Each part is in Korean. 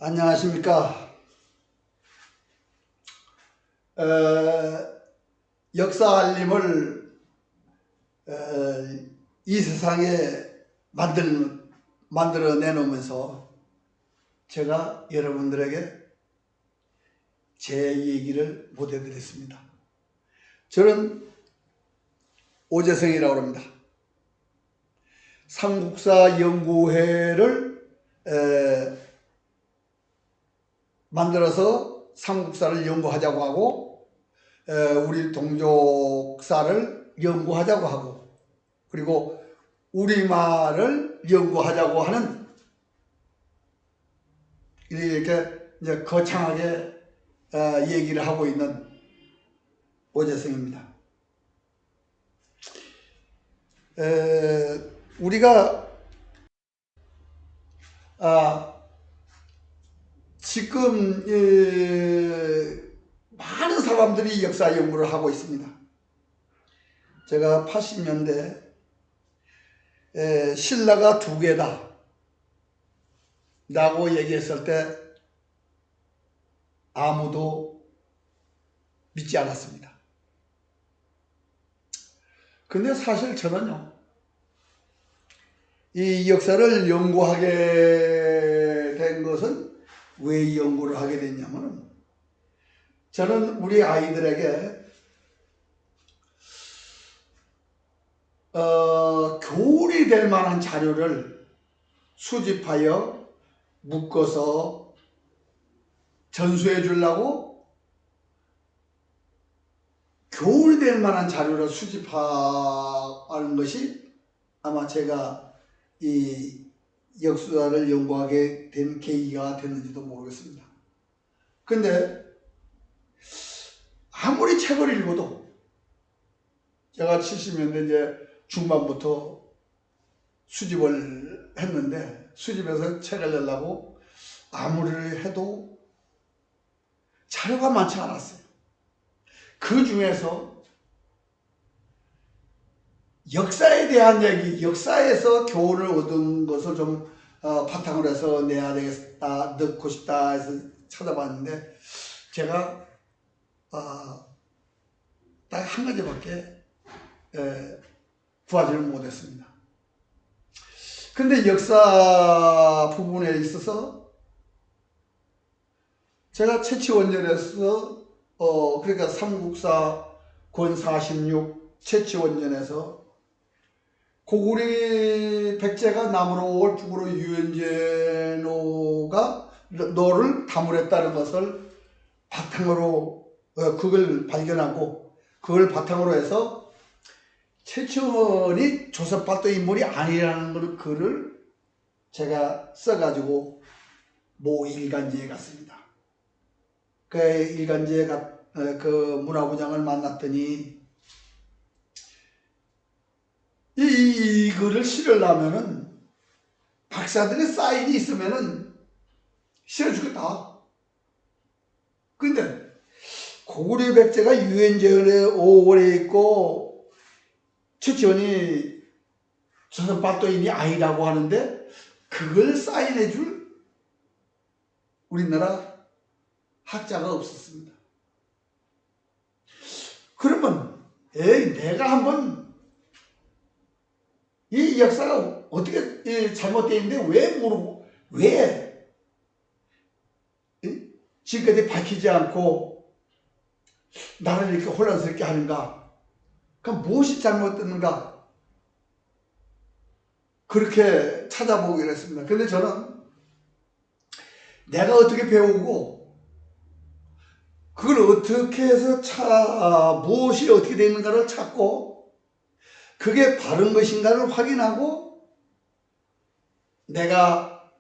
안녕하십니까. 역사 알림을 이 세상에 만들어 내놓으면서 제가 여러분들에게 제 얘기를 못 해드렸습니다. 저는 오재성이라고 합니다. 삼국사연구회를 만들어서 삼국사를 연구하자고 하고 우리 동족사를 연구하자고 하고 그리고 우리말을 연구하자고 하는 이렇게 이제 거창하게 얘기를 하고 있는 오재성입니다. 우리가 지금 많은 사람들이 역사 연구를 하고 있습니다. 제가 80년대 신라가 두 개다 라고 얘기했을 때 아무도 믿지 않았습니다. 근데 사실 저는요, 이 역사를 연구하게 된 것은 왜 연구를 하게 됐냐면은, 저는 우리 아이들에게 교훈이 될 만한 자료를 수집하여 묶어서 전수해 주려고 교훈이 될 만한 자료를 수집하는 것이 아마 제가 이 역사를 연구하게 된 계기가 됐는지도 모르겠습니다. 근데 아무리 책을 읽어도 제가 70년대 이제 중반부터 수집을 했는데 수집해서 책을 내려고 아무리 해도 자료가 많지 않았어요. 그 중에서 역사에 대한 얘기, 역사에서 교훈을 얻은 것을 좀 바탕으로 해서 내야 되겠다, 넣고 싶다 해서 찾아봤는데 제가 딱 한 가지밖에 구하지를 못했습니다. 근데 역사 부분에 있어서 제가 채치원전에서 그러니까 삼국사 권 46 채치원전에서 고구려 백제가 남으로 올 북으로 유연제노가 너를 다물었다는 것을 바탕으로 그걸 발견하고 그걸 바탕으로 해서 채치원이 조선팔도 인물이 아니라는 글을 제가 써가지고 모 일간지에 갔습니다. 그 일간지에 그 문화부장을 만났더니 이 글을 실으려면은 박사들의 사인이 있으면은 실어주겠다. 근데 고구려 백제가 유엔제에 5월에 있고 채치원이 조선팔도인이 아니라고 하는데 그걸 사인해줄 우리나라 학자가 없었습니다. 그러면 내가 한번 이 역사가 어떻게 잘못되어 있는데 왜 모르고 왜 지금까지 밝히지 않고 나를 이렇게 혼란스럽게 하는가? 그럼 무엇이 잘못됐는가? 그렇게 찾아보기로 했습니다. 근데 저는 내가 어떻게 배우고 그걸 어떻게 해서 무엇이 어떻게 되는가를 찾고 그게 바른 것인가를 확인하고 내가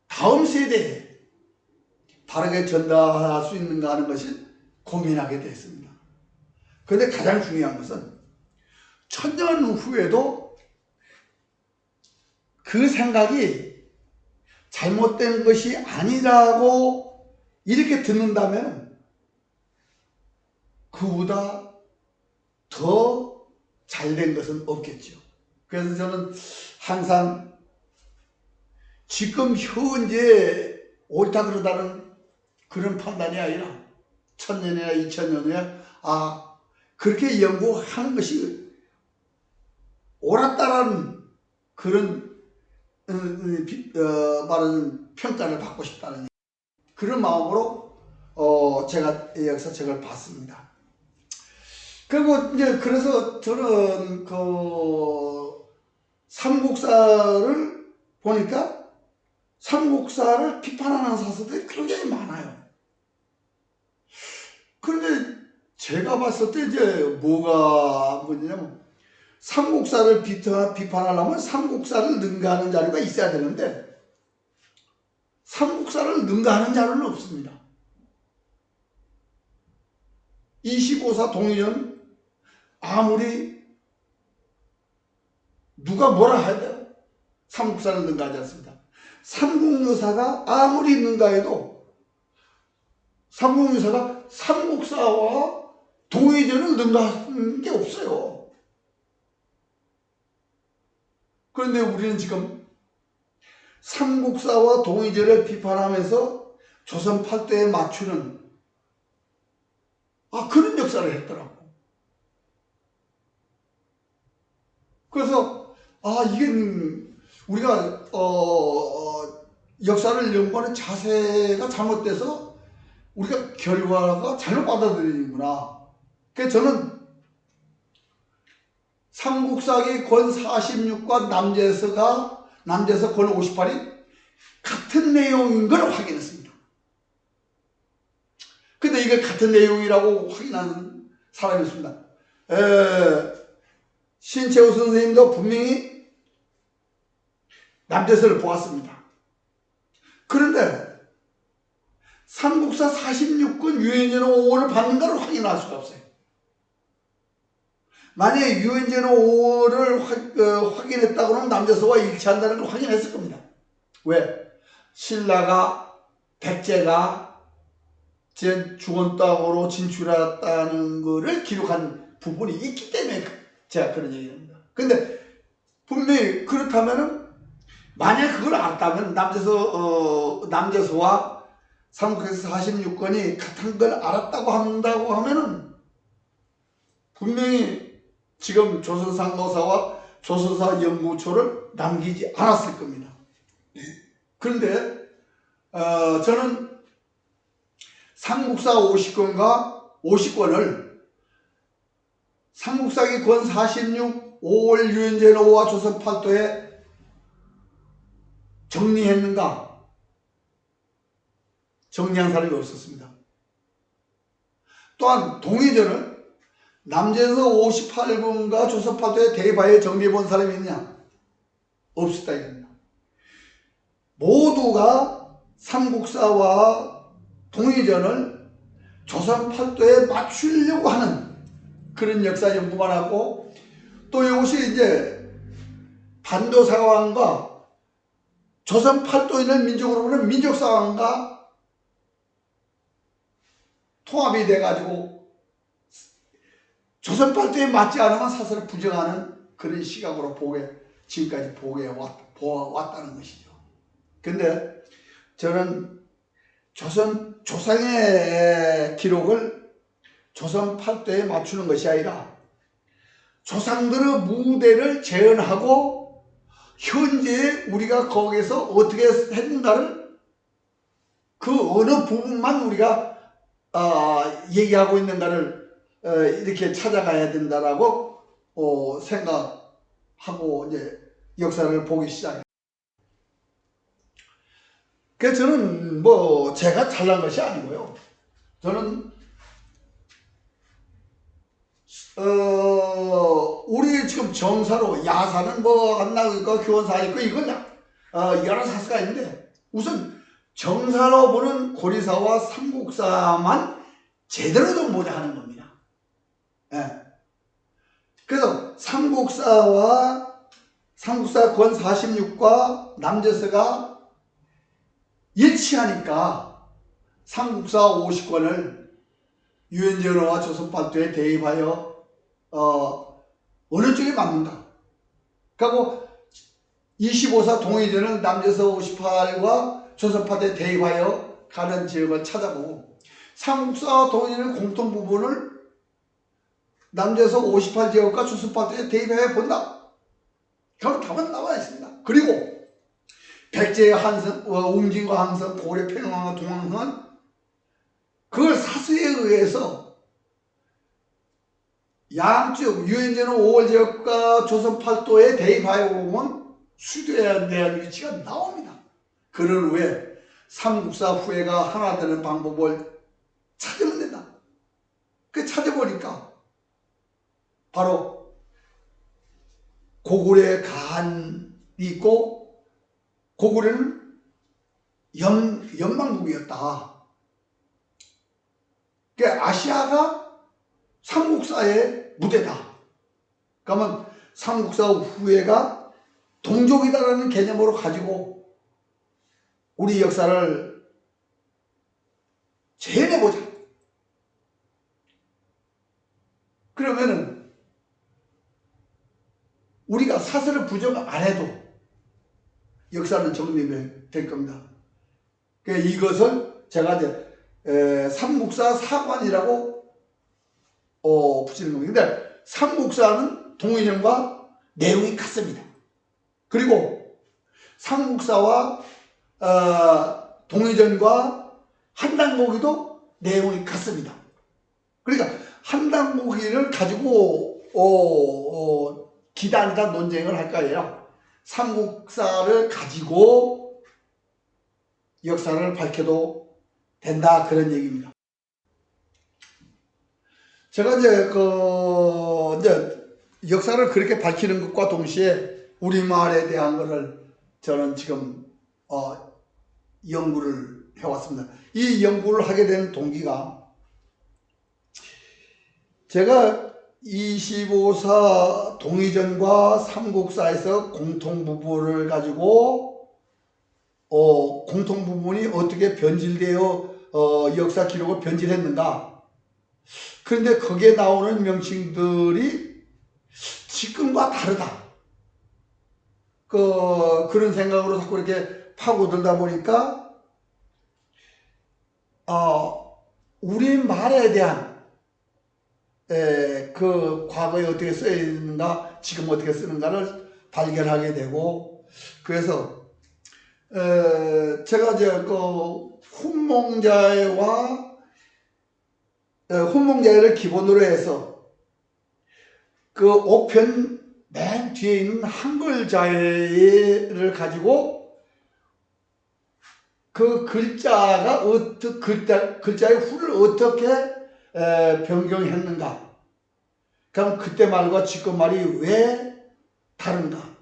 다음 세대에 바르게 전달할 수 있는가 하는 것을 고민하게 됐습니다. 그런데 가장 중요한 것은 천년 후에도 그 생각이 잘못된 것이 아니라고 이렇게 듣는다면 그보다 더 잘된 것은 없겠죠. 그래서 저는 항상 지금 현재 옳다 그러다는 그런 판단이 아니라 1000년이나 2000년 후에 그렇게 연구하는 것이 옳았다라는 그런 말하는 평가를 받고 싶다는 그런 마음으로 제가 이 역사책을 봤습니다. 그리고 이제 그래서 저는 그 삼국사를 보니까 삼국사를 비판하는 사서들이 굉장히 많아요. 그런데 제가 봤을 때 이제 뭐가 뭐냐면 삼국사를 비판하려면 삼국사를 능가하는 자료가 있어야 되는데 삼국사를 능가하는 자료는 없습니다. 25사 동의전 아무리 누가 뭐라 해도 삼국사를 능가하지 않습니다. 삼국유사가 아무리 능가해도 삼국유사가 삼국사와 동의전을 능가하는 게 없어요. 그런데 우리는 지금 삼국사와 동의전을 비판하면서 조선 8대에 맞추는 그런 역사를 했더라고. 그래서 이게 우리가 역사를 연구하는 자세가 잘못돼서 우리가 결과가 잘못 받아들이는구나. 그래서 저는 삼국사기 권 46과 남제서 권 58이 같은 내용인 걸 확인했습니다. 근데 이게 같은 내용이라고 확인하는 사람이 있습니다. 신채호 선생님도 분명히 남제서를 보았습니다. 그런데 삼국사 46권 유엔제노 5호를 받는가를 확인할 수가 없어요. 만약에 유엔제노 5호를 확인했다고 하면 남제서와 일치한다는 걸 확인했을 겁니다. 왜? 신라가 백제가 제 죽은 땅으로 진출했다는 것을 기록한 부분이 있기 때문에 제가 그런 얘기합니다. 근데 분명히 그렇다면은 만약 그걸 알았다면 남제서와 삼국에서 46권이 같은 걸 알았다고 한다고 하면은 분명히 지금 조선상거사와 조선사 연구초를 남기지 않았을 겁니다. 그런데 저는 삼국사 50권을 삼국사기 권 46, 5월 유엔제노와 조선 8도에 정리했는가? 정리한 사람이 없었습니다. 또한 동의전을 남제서 58권과 조선 8도에 대입하여 정리해 본 사람이 있냐? 없었다 이겁니다. 모두가 삼국사와 동의전을 조선 8도에 맞추려고 하는 그런 역사 연구만 하고 또 이것이 이제 반도사관과 조선 8도인을 민족으로 보는 민족사관과 통합이 돼가지고 조선 8도에 맞지 않으면 사설을 부정하는 그런 시각으로 지금까지 보아왔다는 것이죠. 근데 저는 조상의 기록을 조선 8도에 맞추는 것이 아니라 조상들의 무대를 재현하고 현재 우리가 거기서 어떻게 했는가를 그 어느 부분만 우리가 얘기하고 있는가를 이렇게 찾아가야 된다라고 생각하고 이제 역사를 보기 시작해요. 그래서 저는 제가 잘난 것이 아니고요. 저는 우리 지금 정사로 야사는 안나 있고 교원사 있고 이건 여러 사서가 있는데 우선 정사로 보는 고리사와 삼국사만 제대로 좀 보자 하는 겁니다. 그래서 삼국사 권 46과 남제서가 일치하니까 삼국사 50권을 유엔제노와 조선 8도에 대입하여 어느 쪽이 맞는가? 그리고 25사 동의전은 남조서 58과 조선파도에 대입하여 가는 지역을 찾아보고, 삼국사 동의전은 공통 부분을 남조서 58지역과 조선파도에 대입하여 본다. 그럼 답은 나와 있습니다. 그리고 백제의 한성, 웅진과 항성, 고려 평양과 동항은 그걸 사수에 의해서 양쪽 유엔제는 5월 지역과 조선 팔도에 대입하여 보면 수도에 대한 위치가 나옵니다. 그런 후에 삼국사 후예가 하나 되는 방법을 찾으면 된다. 그 찾아보니까 바로 고구려의 간이 있고, 고구려는 연망국이었다. 그러니까 아시아가 삼국사의 무대다. 그러면 삼국사 후예가 동족이다라는 개념으로 가지고 우리 역사를 재현해보자. 그러면은 우리가 사설을 부정 안 해도 역사는 정리될 겁니다. 그러니까 이것을 제가 이제 삼국사 사관이라고 붙이는 겁니다. 근데 삼국사는 동의전과 내용이 같습니다. 그리고 삼국사와 동의전과 한당고기도 내용이 같습니다. 그러니까 한당고기를 가지고 기단이다 논쟁을 할 거예요. 삼국사를 가지고 역사를 밝혀도 된다, 그런 얘기입니다. 제가 이제 역사를 그렇게 밝히는 것과 동시에 우리말에 대한 것을 저는 지금 연구를 해왔습니다. 이 연구를 하게 된 동기가, 제가 25사 동의전과 삼국사에서 공통 부분을 가지고 공통 부분이 어떻게 변질되어 역사 기록을 변질했는가. 그런데 거기에 나오는 명칭들이 지금과 다르다. 그런 생각으로 자꾸 이렇게 파고들다 보니까 우리말에 대한 그 과거에 어떻게 쓰여 있는가, 지금 어떻게 쓰는가를 발견하게 되고, 그래서 제가 이제 훈몽자해를 기본으로 해서 그 옥편 맨 뒤에 있는 한글자해를 가지고 그 글자의 후를 어떻게 변경했는가? 그럼 그때 말과 지금 말이 왜 다른가?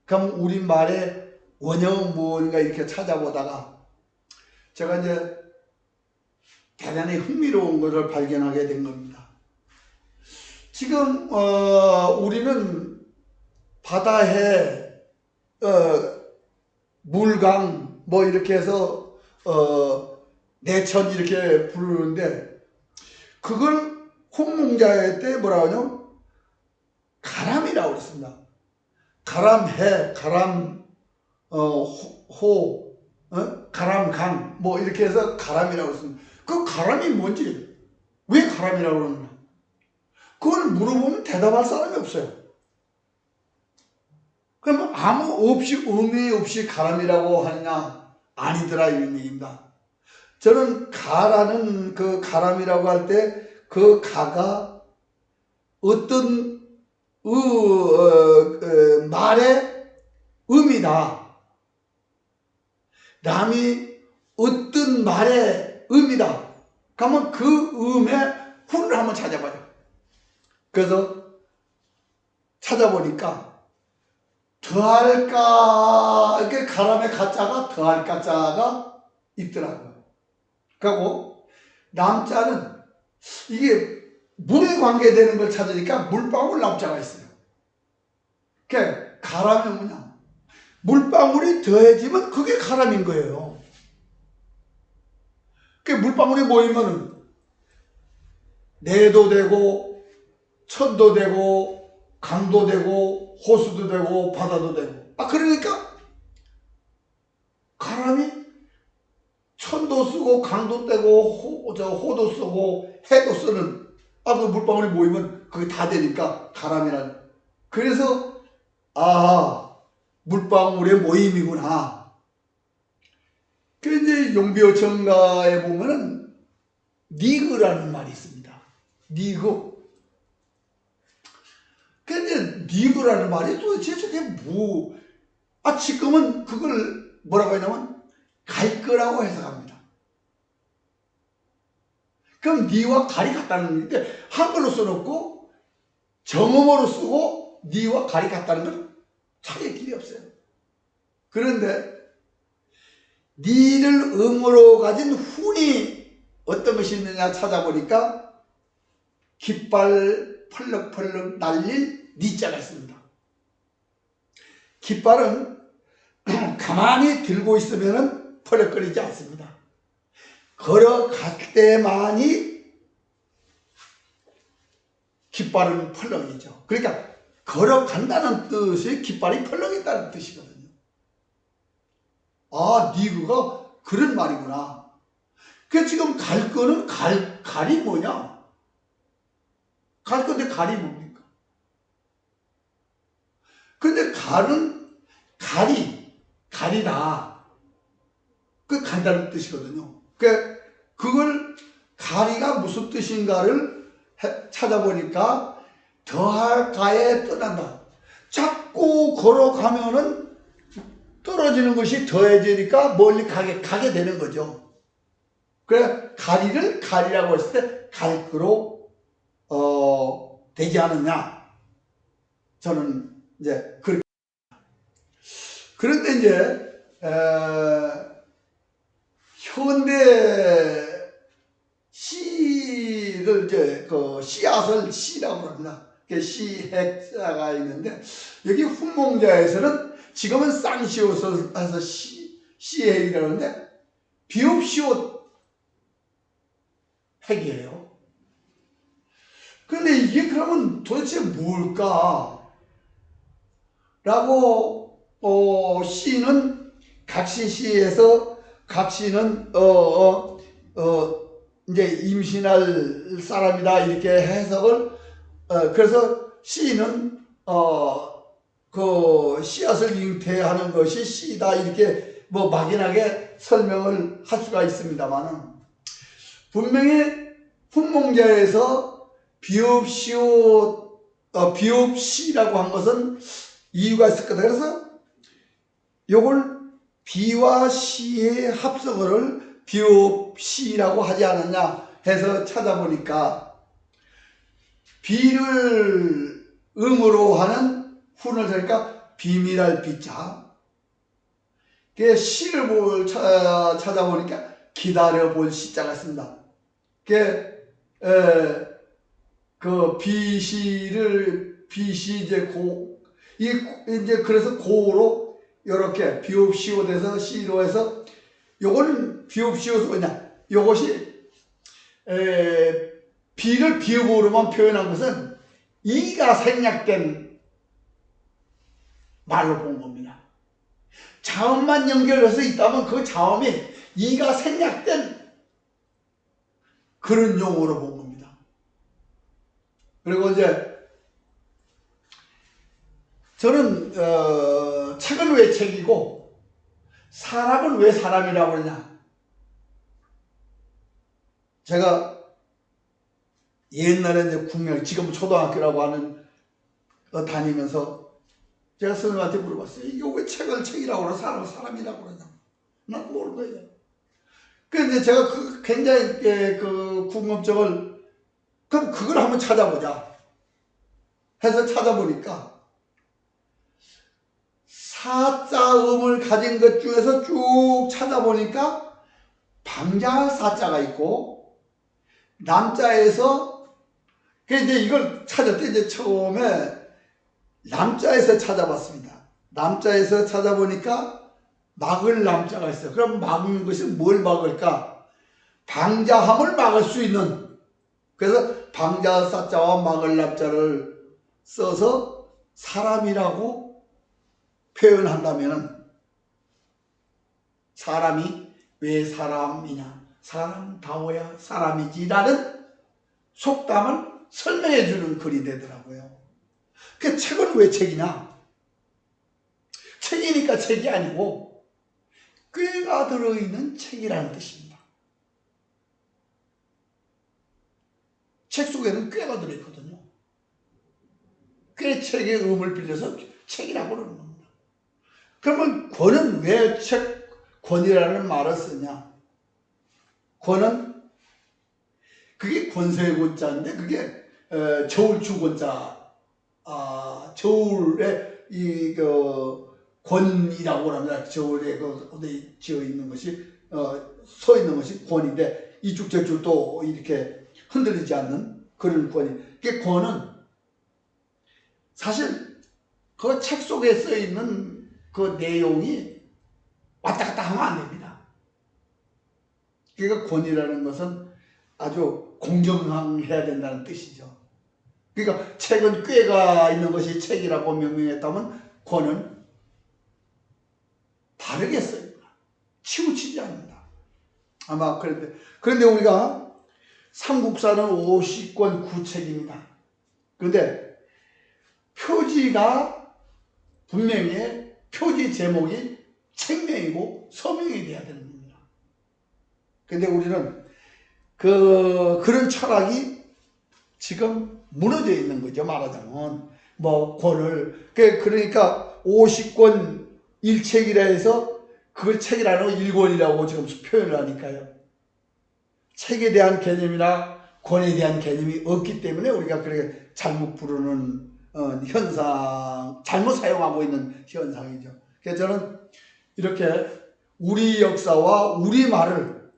그럼 우리말의 원형은 무엇인가 이렇게 찾아보다가 제가 이제 대단히 흥미로운 것을 발견하게 된 겁니다. 지금 우리는 바다해, 물강 뭐 이렇게 해서 내천 이렇게 부르는데, 그걸 훈몽자해 때 뭐라 하냐? 가람이라고 그랬습니다. 가람해, 가람강 뭐 이렇게 해서 가람이라고 그랬습니다. 그 가람이 뭔지, 왜 가람이라고 그러느냐? 그걸 물어보면 대답할 사람이 없어요. 그러면 아무 없이, 의미 없이 가람이라고 하느냐? 아니더라, 이런 얘기입니다. 저는 가라는 그 가람이라고 할 때 그 가가 어떤 말의 의미다. 남이 어떤 말의 의미다. 그러면 그 음의 훈을 한번 찾아봐요. 그래서 찾아보니까 더할까, 이렇게 가람의 가자가 더할까 자가 있더라고요. 그리고 남자는 이게 물에 관계되는 걸 찾으니까 물방울 남자가 있어요. 그러니까 가람이 뭐냐? 물방울이 더해지면 그게 가람인 거예요. 그 물방울이 모이면은 내도 되고 천도 되고 강도 되고 호수도 되고 바다도 되고. 그러니까 가람이 천도 쓰고 강도 떼고 호도 쓰고 해도 쓰는 그 물방울이 모이면 그게 다 되니까 가람이라는. 그래서 물방울의 모임이구나. 그 이제 용비어천가에 보면은 니그라는 말이 있습니다. 니그. 근데 니그라는 말이 도대체 저게 지금은 그걸 뭐라고 하냐면 갈 거라고 해석합니다. 그럼 니와 갈이 같다는 건데 한글로 써놓고 정음어로 쓰고 니와 갈이 같다는 건 차이의 길이 없어요. 그런데 니를 음으로 가진 훈이 어떤 것이 있느냐 찾아보니까 깃발 펄럭펄럭 날릴 니자가 있습니다. 깃발은 가만히 들고 있으면 펄럭거리지 않습니다. 걸어갈 때만이 깃발은 펄럭이죠. 그러니까 걸어간다는 뜻이 깃발이 펄럭있다는 뜻이거든요. 니그가 그런 말이구나. 지금 갈 거는 갈이 뭐냐? 갈 건데 갈이 뭡니까? 근데 갈은 가리다. 간다는 뜻이거든요. 그걸 가리가 무슨 뜻인가를 찾아보니까 더할 가에 떠난다. 자꾸 걸어가면은 떨어지는 것이 더해지니까 멀리 가게 되는 거죠. 그래 가리를 가리라고 했을 때 갈거로 되지 않느냐. 저는 이제 그렇게. 그런데 이제 현대 시를 이제 씨앗을 시라고 합니다. 시핵자가 있는데 여기 훈몽자에서는 지금은 쌍시옷을 해서 시핵이라고 하는데 비읍시옷 핵이에요. 근데 이게 그러면 도대체 뭘까? 라고 시는 각시시에서 각시는 이제 임신할 사람이다 이렇게 해석을 그래서 시는 그 씨앗을 잉태하는 것이 시다 이렇게 막연하게 설명을 할 수가 있습니다만은 분명히 훈몽자에서 비읍시라고 한 것은 이유가 있을 거다. 그래서 요걸 비와 시의 합성어를 비읍시라고 하지 않았냐 해서 찾아보니까 비를 음으로 하는 훈을 하니까 비밀할 비자. 시를 찾아보니까 기다려볼 시자가 있습니다. 비시 이제 그래서 고로 이렇게 비읍시오 돼서 시로 해서 요거는 비읍시오서 뭐냐? 요것이 비를 비읍으로만 표현한 것은 이가 생략된 말로 본 겁니다. 자음만 연결해서 있다면 그 자음이 이가 생략된 그런 용어로 본 겁니다. 그리고 이제 저는 책은 왜 책이고 사람은 왜 사람이라고 그러냐. 제가 옛날에 이제 국명 지금 초등학교라고 하는 다니면서 제가 선생님한테 물어봤어요. 이거 왜 책을 책이라고 그러나 사람은 사람이라고 그러냐. 난 모르는 거예요. 그런데 제가 굉장히 그 궁금증을 그럼 그걸 한번 찾아보자 해서 찾아보니까 사자음을 가진 것 중에서 쭉 찾아보니까 방자할 사자가 있고 남자에서 이제 이걸 찾을 때 이제 처음에 남자에서 찾아봤습니다. 남자에서 찾아보니까 막을 남자가 있어요. 그럼 막는 것이 뭘 막을까? 방자함을 막을 수 있는. 그래서 방자할 사자와 막을 남자를 써서 사람이라고 표현한다면 사람이 왜 사람이냐, 사람다워야 사람이지라는 속담을 설명해 주는 글이 되더라고요. 그 책은 왜 책이냐? 책이니까 책이 아니고 꾀가 들어있는 책이라는 뜻입니다. 책 속에는 꾀가 들어있거든요. 꾀책의 음을 빌려서 책이라고 그러는 겁니다. 그러면 권은 왜 권이라는 말을 쓰냐? 권은 그게 권세의 권자인데 그게 저울주 권자, 저울에 권이라고 합니다. 저울에 어디 지어 있는 것이 서 있는 것이 권인데 이쪽 저쪽 또 이렇게 흔들리지 않는 그런 권이. 그 권은 사실 그 책 속에 써 있는 그 내용이 왔다 갔다 하면 안 됩니다. 그러니까 권이라는 것은 아주 공정해야 된다는 뜻이죠. 그러니까 책은 꾀가 있는 것이 책이라고 명명했다면 권은 바르게 써입니다. 치우치지 않는다. 아마 그런데 우리가 삼국사는 50권 9책입니다. 그런데 표지가 분명히 표지 제목이 책명이고 서명이 돼야 되는 겁니다. 그런데 우리는 그런 철학이 지금 무너져 있는 거죠. 말하자면 권을 그러니까 50권 1책이라 해서 그걸 책이라는 거 1권이라고 지금 표현을 하니까요. 책에 대한 개념이나 권에 대한 개념이 없기 때문에 우리가 그렇게 잘못 부르는 현상, 잘못 사용하고 있는 현상이죠. 그래서 저는 이렇게 우리 역사와 우리 말을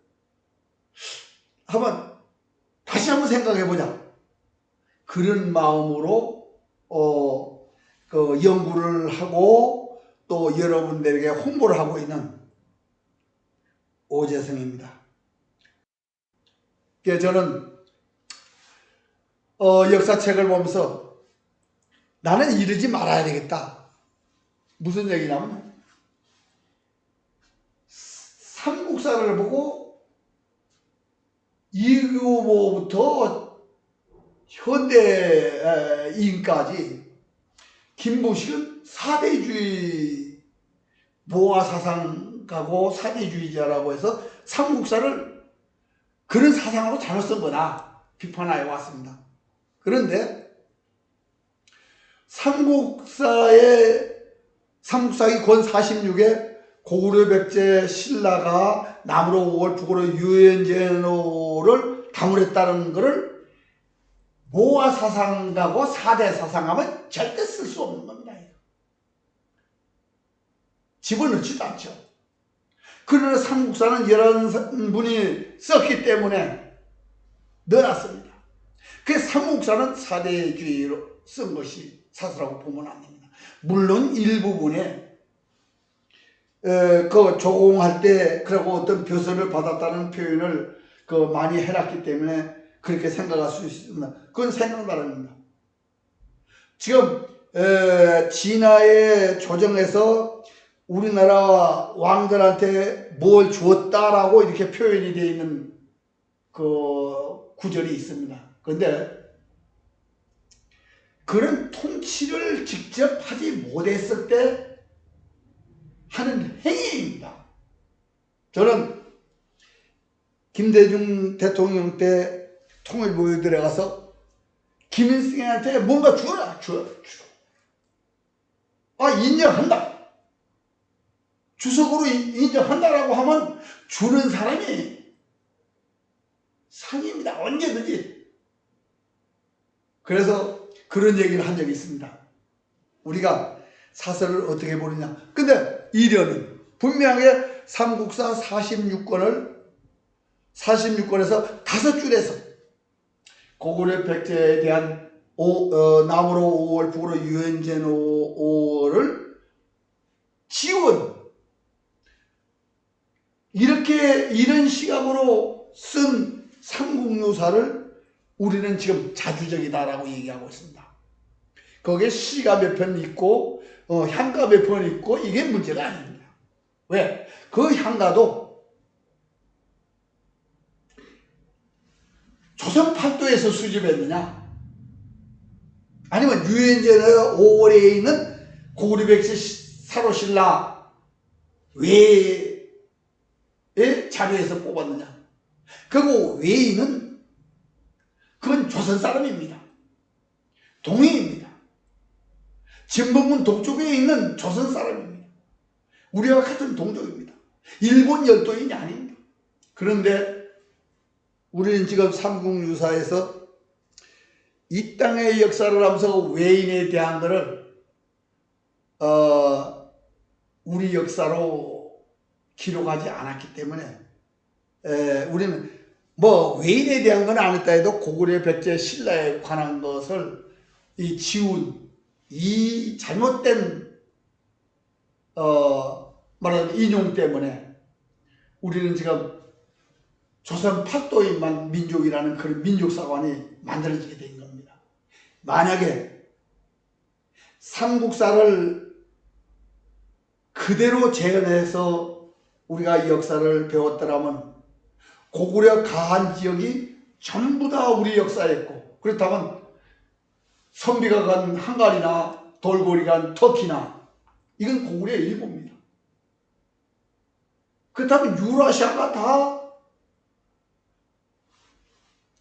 다시 한번 생각해 보자. 그런 마음으로 연구를 하고 또 여러분들에게 홍보를 하고 있는 오재성입니다. 그래서 저는 역사책을 보면서 나는 이러지 말아야 되겠다. 무슨 얘기냐면 삼국사를 보고 이규보부터 현대인까지 김부식은 사대주의 모아사상가고 사대주의자라고 해서 삼국사를 그런 사상으로 잘못 쓴 거다 비판하여 왔습니다. 그런데 삼국사의 권 46에 고구려 백제 신라가 남으로 5월 북으로 유엔제노를 당을했다는 것을 모아 사상가고 4대 사상가면 절대 쓸 수 없는 겁니다. 집어넣지도 않죠. 그러나 삼국사는 11분이 썼기 때문에 넣어놨습니다. 그 삼국사는 4대주의로 쓴 것이 사서라고 보면 안 됩니다. 물론 일부분에 조공할 때 그리고 어떤 벼슬을 받았다는 표현을 많이 해놨기 때문에 그렇게 생각할 수 있습니다. 그건 생각나릅니다. 지금 진화에 조정해서 우리나라 왕들한테 뭘 주었다라고 이렇게 표현이 되어 있는 그 구절이 있습니다. 그런데 그런 통치를 직접 하지 못했을 때 하는 행위입니다. 저는 김대중 대통령 때 통일부에 들어가서 김일성한테 뭔가 주어라. 인정한다. 주석으로 인정한다라고 하면 주는 사람이 상입니다. 언제든지. 그래서 그런 얘기를 한 적이 있습니다. 우리가 사설을 어떻게 보느냐. 근데 이련은 분명하게 삼국사 46권에서 5줄에서 고구려 백제에 대한 남으로 5월 북으로 유엔제노를 지원 이런 시각으로 쓴 삼국유사를 우리는 지금 자주적이다라고 얘기하고 있습니다. 거기에 시가 몇 편 있고 향가 몇 편 있고 이게 문제가 아닙니다. 왜? 그 향가도 조선 팔도에서 수집했느냐, 아니면 유엔전의 5월에 있는 고구려백제 사로신라 외의 자료에서 뽑았느냐. 그리고 외인은 그건 조선 사람입니다. 동해입니다. 진북문 동쪽에 있는 조선 사람입니다. 우리와 같은 동족입니다. 일본 열도인이 아닙니다. 그런데 우리는 지금 삼국유사에서 이 땅의 역사를 하면서 외인에 대한 것을 우리 역사로 기록하지 않았기 때문에 우리는 뭐 외인에 대한 건 안 했다 해도 고구려 백제 신라에 관한 것을 이 지운 이 잘못된 말하자면 인용 때문에 우리는 지금 조선 팔도인만 민족이라는 그런 민족사관이 만들어지게 된 겁니다. 만약에 삼국사를 그대로 재현해서 우리가 이 역사를 배웠더라면 고구려 가한 지역이 전부 다 우리 역사였고, 그렇다면 선비가 간 한갈이나 돌고리 간 터키나 이건 고구려의 일부입니다. 그렇다면 유라시아가 다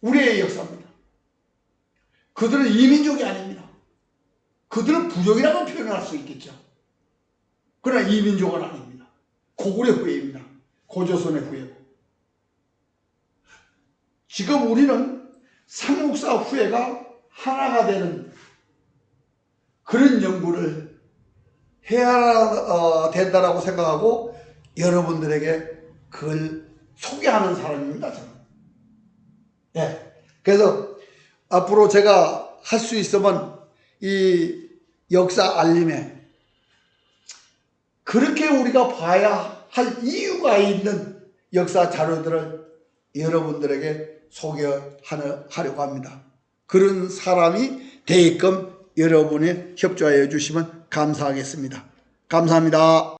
우리의 역사입니다. 그들은 이민족이 아닙니다. 그들은 부족이라고 표현할 수 있겠죠. 그러나 이민족은 아닙니다. 고구려 후예입니다. 고조선의 후예고. 지금 우리는 삼국사 후예가 하나가 되는 그런 연구를 해야 된다라고 생각하고 여러분들에게 그걸 소개하는 사람입니다. 저는. 네. 그래서 앞으로 제가 할 수 있으면 이 역사 알림에 그렇게 우리가 봐야 할 이유가 있는 역사 자료들을 여러분들에게 소개하려고 합니다. 그런 사람이 되게끔 여러분이 협조하여 주시면 감사하겠습니다. 감사합니다.